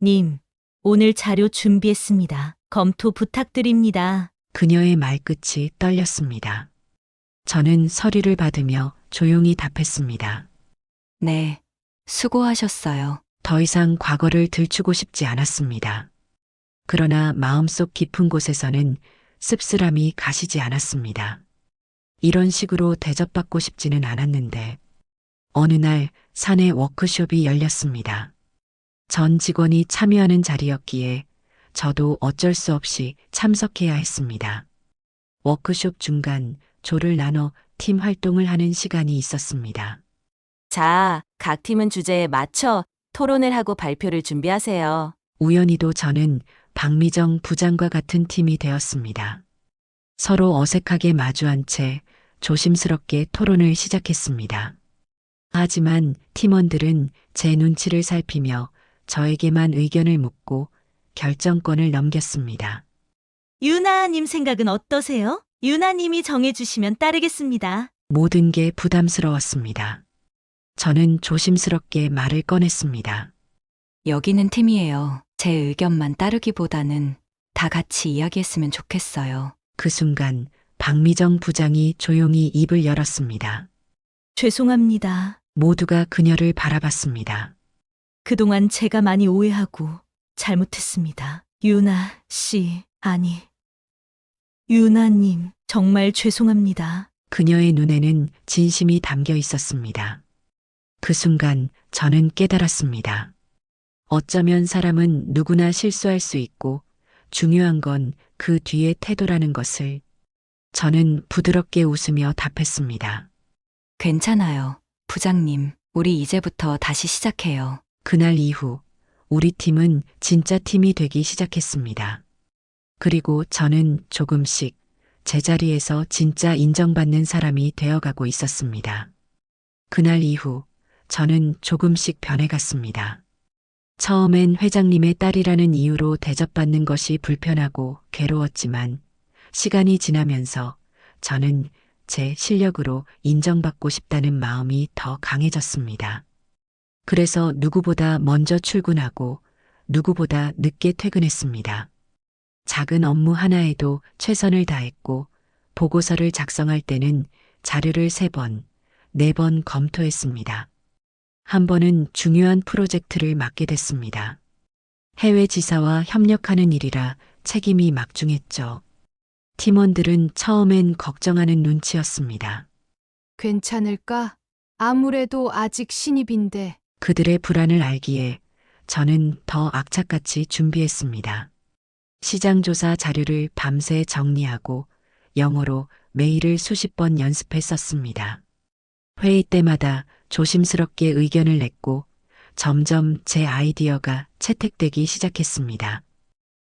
님, 오늘 자료 준비했습니다. 검토 부탁드립니다. 그녀의 말끝이 떨렸습니다. 저는 서류를 받으며 조용히 답했습니다. 네. 수고하셨어요. 더 이상 과거를 들추고 싶지 않았습니다. 그러나 마음속 깊은 곳에서는 씁쓸함이 가시지 않았습니다. 이런 식으로 대접받고 싶지는 않았는데 어느 날 사내 워크숍이 열렸습니다. 전 직원이 참여하는 자리였기에 저도 어쩔 수 없이 참석해야 했습니다. 워크숍 중간 조를 나눠 팀 활동을 하는 시간이 있었습니다. 자, 각 팀은 주제에 맞춰 토론을 하고 발표를 준비하세요. 우연히도 저는 박미정 부장과 같은 팀이 되었습니다. 서로 어색하게 마주한 채 조심스럽게 토론을 시작했습니다. 하지만 팀원들은 제 눈치를 살피며 저에게만 의견을 묻고 결정권을 넘겼습니다. 유나님 생각은 어떠세요? 유나님이 정해주시면 따르겠습니다. 모든 게 부담스러웠습니다. 저는 조심스럽게 말을 꺼냈습니다. 여기는 팀이에요. 제 의견만 따르기보다는 다 같이 이야기했으면 좋겠어요. 그 순간 박미정 부장이 조용히 입을 열었습니다. 죄송합니다. 모두가 그녀를 바라봤습니다. 그동안 제가 많이 오해하고 잘못했습니다. 유나 씨, 아니. 유나님, 정말 죄송합니다. 그녀의 눈에는 진심이 담겨 있었습니다. 그 순간 저는 깨달았습니다. 어쩌면 사람은 누구나 실수할 수 있고 중요한 건 그 뒤의 태도라는 것을 저는 부드럽게 웃으며 답했습니다. 괜찮아요. 부장님, 우리 이제부터 다시 시작해요. 그날 이후 우리 팀은 진짜 팀이 되기 시작했습니다. 그리고 저는 조금씩 제자리에서 진짜 인정받는 사람이 되어가고 있었습니다. 그날 이후 저는 조금씩 변해갔습니다. 처음엔 회장님의 딸이라는 이유로 대접받는 것이 불편하고 괴로웠지만 시간이 지나면서 저는 제 실력으로 인정받고 싶다는 마음이 더 강해졌습니다. 그래서 누구보다 먼저 출근하고 누구보다 늦게 퇴근했습니다. 작은 업무 하나에도 최선을 다했고 보고서를 작성할 때는 자료를 3번, 4번 검토했습니다. 한 번은 중요한 프로젝트를 맡게 됐습니다. 해외 지사와 협력하는 일이라 책임이 막중했죠. 팀원들은 처음엔 걱정하는 눈치였습니다. 괜찮을까? 아무래도 아직 신입인데. 그들의 불안을 알기에 저는 더 악착같이 준비했습니다. 시장조사 자료를 밤새 정리하고 영어로 메일을 수십 번 연습했었습니다. 회의 때마다 조심스럽게 의견을 냈고 점점 제 아이디어가 채택되기 시작했습니다.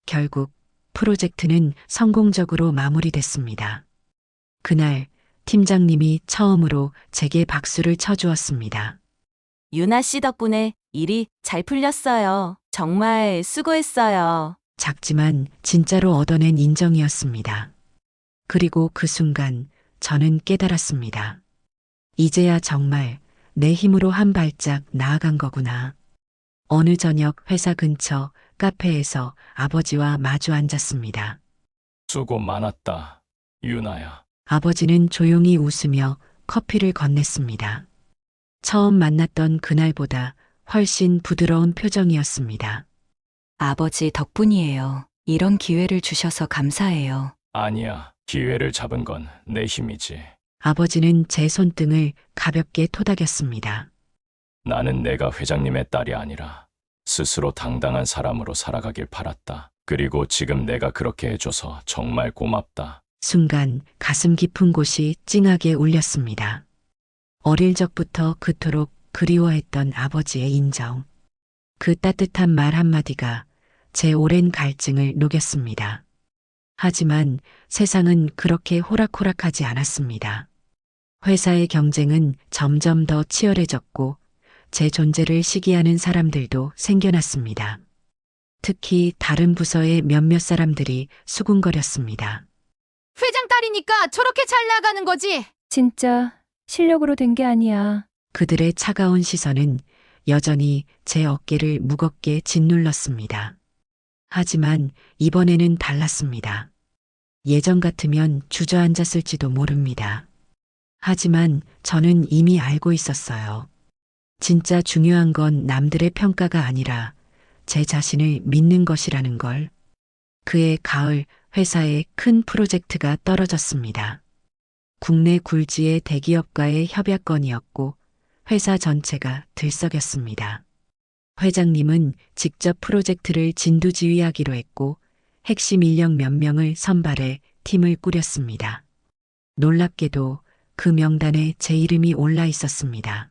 결국 프로젝트는 성공적으로 마무리됐습니다. 그날 팀장님이 처음으로 제게 박수를 쳐주었습니다. 유나 씨 덕분에 일이 잘 풀렸어요. 정말 수고했어요. 작지만 진짜로 얻어낸 인정이었습니다. 그리고 그 순간 저는 깨달았습니다. 이제야 정말 내 힘으로 한 발짝 나아간 거구나. 어느 저녁 회사 근처 카페에서 아버지와 마주 앉았습니다. 수고 많았다, 유나야. 아버지는 조용히 웃으며 커피를 건넸습니다. 처음 만났던 그날보다 훨씬 부드러운 표정이었습니다. 아버지 덕분이에요. 이런 기회를 주셔서 감사해요. 아니야, 기회를 잡은 건 내 힘이지. 아버지는 제 손등을 가볍게 토닥였습니다. 나는 내가 회장님의 딸이 아니라 스스로 당당한 사람으로 살아가길 바랐다. 그리고 지금 내가 그렇게 해줘서 정말 고맙다. 순간 가슴 깊은 곳이 찡하게 울렸습니다. 어릴 적부터 그토록 그리워했던 아버지의 인정. 그 따뜻한 말 한마디가 제 오랜 갈증을 녹였습니다. 하지만 세상은 그렇게 호락호락하지 않았습니다. 회사의 경쟁은 점점 더 치열해졌고 제 존재를 시기하는 사람들도 생겨났습니다. 특히 다른 부서의 몇몇 사람들이 수군거렸습니다. 회장 딸이니까 저렇게 잘 나가는 거지. 진짜 실력으로 된 게 아니야. 그들의 차가운 시선은 여전히 제 어깨를 무겁게 짓눌렀습니다. 하지만 이번에는 달랐습니다. 예전 같으면 주저앉았을지도 모릅니다. 하지만 저는 이미 알고 있었어요. 진짜 중요한 건 남들의 평가가 아니라 제 자신을 믿는 것이라는 걸. 그해 가을 회사에 큰 프로젝트가 떨어졌습니다. 국내 굴지의 대기업과의 협약건이었고 회사 전체가 들썩였습니다. 회장님은 직접 프로젝트를 진두지휘하기로 했고 핵심 인력 몇 명을 선발해 팀을 꾸렸습니다. 놀랍게도 그 명단에 제 이름이 올라 있었습니다.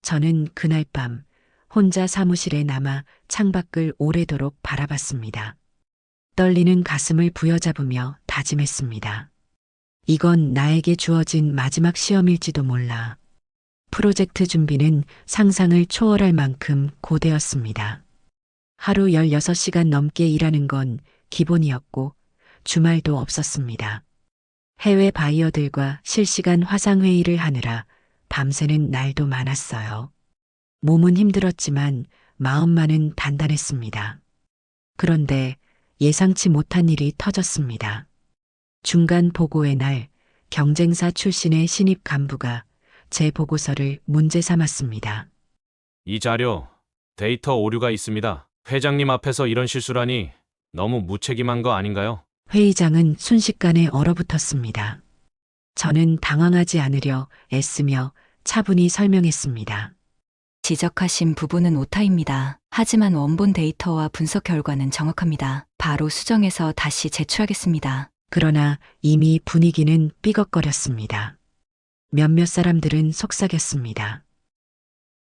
저는 그날 밤 혼자 사무실에 남아 창밖을 오래도록 바라봤습니다. 떨리는 가슴을 부여잡으며 다짐했습니다. 이건 나에게 주어진 마지막 시험일지도 몰라. 프로젝트 준비는 상상을 초월할 만큼 고되었습니다. 하루 16시간 넘게 일하는 건 기본이었고 주말도 없었습니다. 해외 바이어들과 실시간 화상회의를 하느라 밤새는 날도 많았어요. 몸은 힘들었지만 마음만은 단단했습니다. 그런데 예상치 못한 일이 터졌습니다. 중간 보고의 날 경쟁사 출신의 신입 간부가 제 보고서를 문제 삼았습니다. 이 자료, 데이터 오류가 있습니다. 회장님 앞에서 이런 실수라니 너무 무책임한 거 아닌가요? 회의장은 순식간에 얼어붙었습니다. 저는 당황하지 않으려 애쓰며 차분히 설명했습니다. 지적하신 부분은 오타입니다. 하지만 원본 데이터와 분석 결과는 정확합니다. 바로 수정해서 다시 제출하겠습니다. 그러나 이미 분위기는 삐걱거렸습니다. 몇몇 사람들은 속삭였습니다.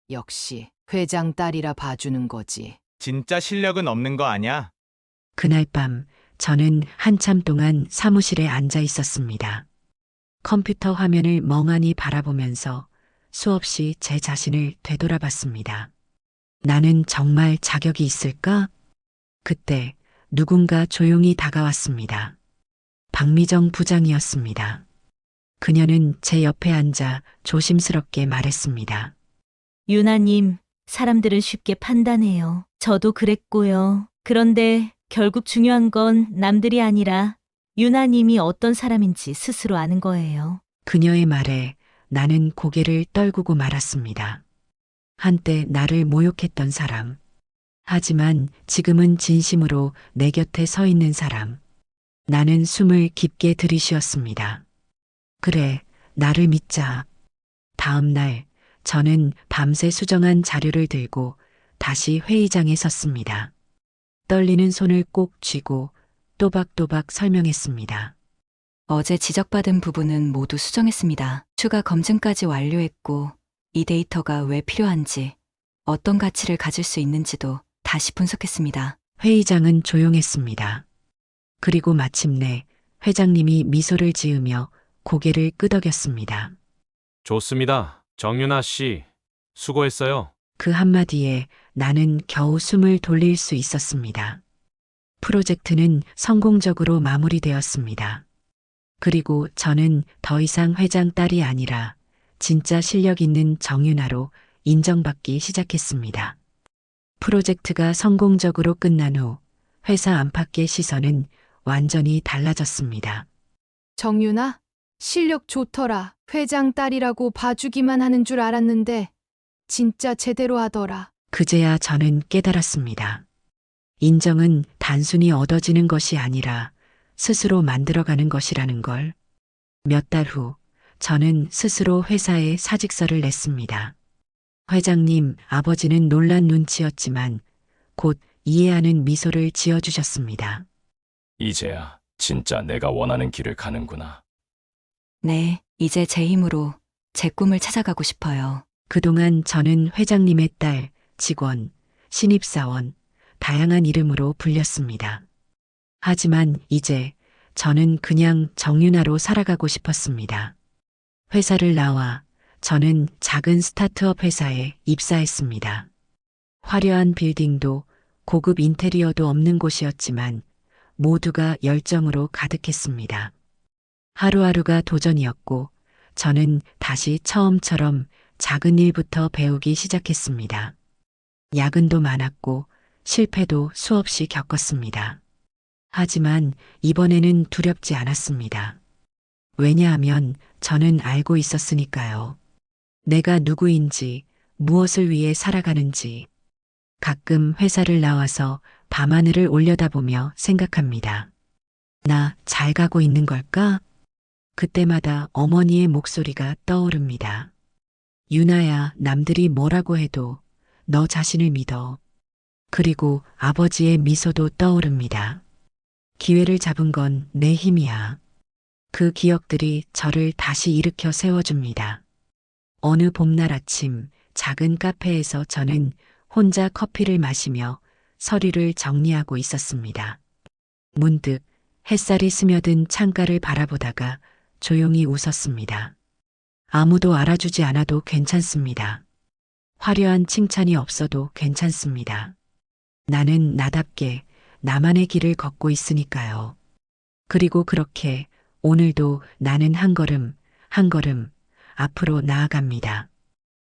역시 회장 딸이라 봐주는 거지. 진짜 실력은 없는 거 아냐? 그날 밤 저는 한참 동안 사무실에 앉아 있었습니다. 컴퓨터 화면을 멍하니 바라보면서 수없이 제 자신을 되돌아봤습니다. 나는 정말 자격이 있을까? 그때 누군가 조용히 다가왔습니다. 박미정 부장이었습니다. 그녀는 제 옆에 앉아 조심스럽게 말했습니다. 유나님, 사람들은 쉽게 판단해요. 저도 그랬고요. 그런데 결국 중요한 건 남들이 아니라 유나님이 어떤 사람인지 스스로 아는 거예요. 그녀의 말에 나는 고개를 떨구고 말았습니다. 한때 나를 모욕했던 사람. 하지만 지금은 진심으로 내 곁에 서 있는 사람. 나는 숨을 깊게 들이쉬었습니다. 그래, 나를 믿자. 다음 날 저는 밤새 수정한 자료를 들고 다시 회의장에 섰습니다. 떨리는 손을 꼭 쥐고 또박또박 설명했습니다. 어제 지적받은 부분은 모두 수정했습니다. 추가 검증까지 완료했고 이 데이터가 왜 필요한지, 어떤 가치를 가질 수 있는지도 다시 분석했습니다. 회의장은 조용했습니다. 그리고 마침내 회장님이 미소를 지으며 고개를 끄덕였습니다. 좋습니다. 정윤아 씨, 수고했어요. 그 한마디에 나는 겨우 숨을 돌릴 수 있었습니다. 프로젝트는 성공적으로 마무리되었습니다. 그리고 저는 더 이상 회장 딸이 아니라 진짜 실력 있는 정윤아로 인정받기 시작했습니다. 프로젝트가 성공적으로 끝난 후 회사 안팎의 시선은 완전히 달라졌습니다. 정윤아, 실력 좋더라. 회장 딸이라고 봐주기만 하는 줄 알았는데 진짜 제대로 하더라. 그제야 저는 깨달았습니다. 인정은 단순히 얻어지는 것이 아니라 스스로 만들어가는 것이라는 걸. 몇 달 후 저는 스스로 회사에 사직서를 냈습니다. 회장님, 아버지는 놀란 눈치였지만 곧 이해하는 미소를 지어주셨습니다. 이제야 진짜 내가 원하는 길을 가는구나. 네, 이제 제 힘으로 제 꿈을 찾아가고 싶어요. 그동안 저는 회장님의 딸, 직원, 신입사원, 다양한 이름으로 불렸습니다. 하지만 이제 저는 그냥 정윤아로 살아가고 싶었습니다. 회사를 나와 저는 작은 스타트업 회사에 입사했습니다. 화려한 빌딩도 고급 인테리어도 없는 곳이었지만 모두가 열정으로 가득했습니다. 하루하루가 도전이었고 저는 다시 처음처럼 작은 일부터 배우기 시작했습니다. 야근도 많았고 실패도 수없이 겪었습니다. 하지만 이번에는 두렵지 않았습니다. 왜냐하면 저는 알고 있었으니까요. 내가 누구인지, 무엇을 위해 살아가는지. 가끔 회사를 나와서 밤하늘을 올려다보며 생각합니다. 나 잘 가고 있는 걸까? 그때마다 어머니의 목소리가 떠오릅니다. 유나야, 남들이 뭐라고 해도 너 자신을 믿어. 그리고 아버지의 미소도 떠오릅니다. 기회를 잡은 건 내 힘이야. 그 기억들이 저를 다시 일으켜 세워줍니다. 어느 봄날 아침 작은 카페에서 저는 혼자 커피를 마시며 서류를 정리하고 있었습니다. 문득 햇살이 스며든 창가를 바라보다가 조용히 웃었습니다. 아무도 알아주지 않아도 괜찮습니다. 화려한 칭찬이 없어도 괜찮습니다. 나는 나답게 나만의 길을 걷고 있으니까요. 그리고 그렇게 오늘도 나는 한 걸음 한 걸음 앞으로 나아갑니다.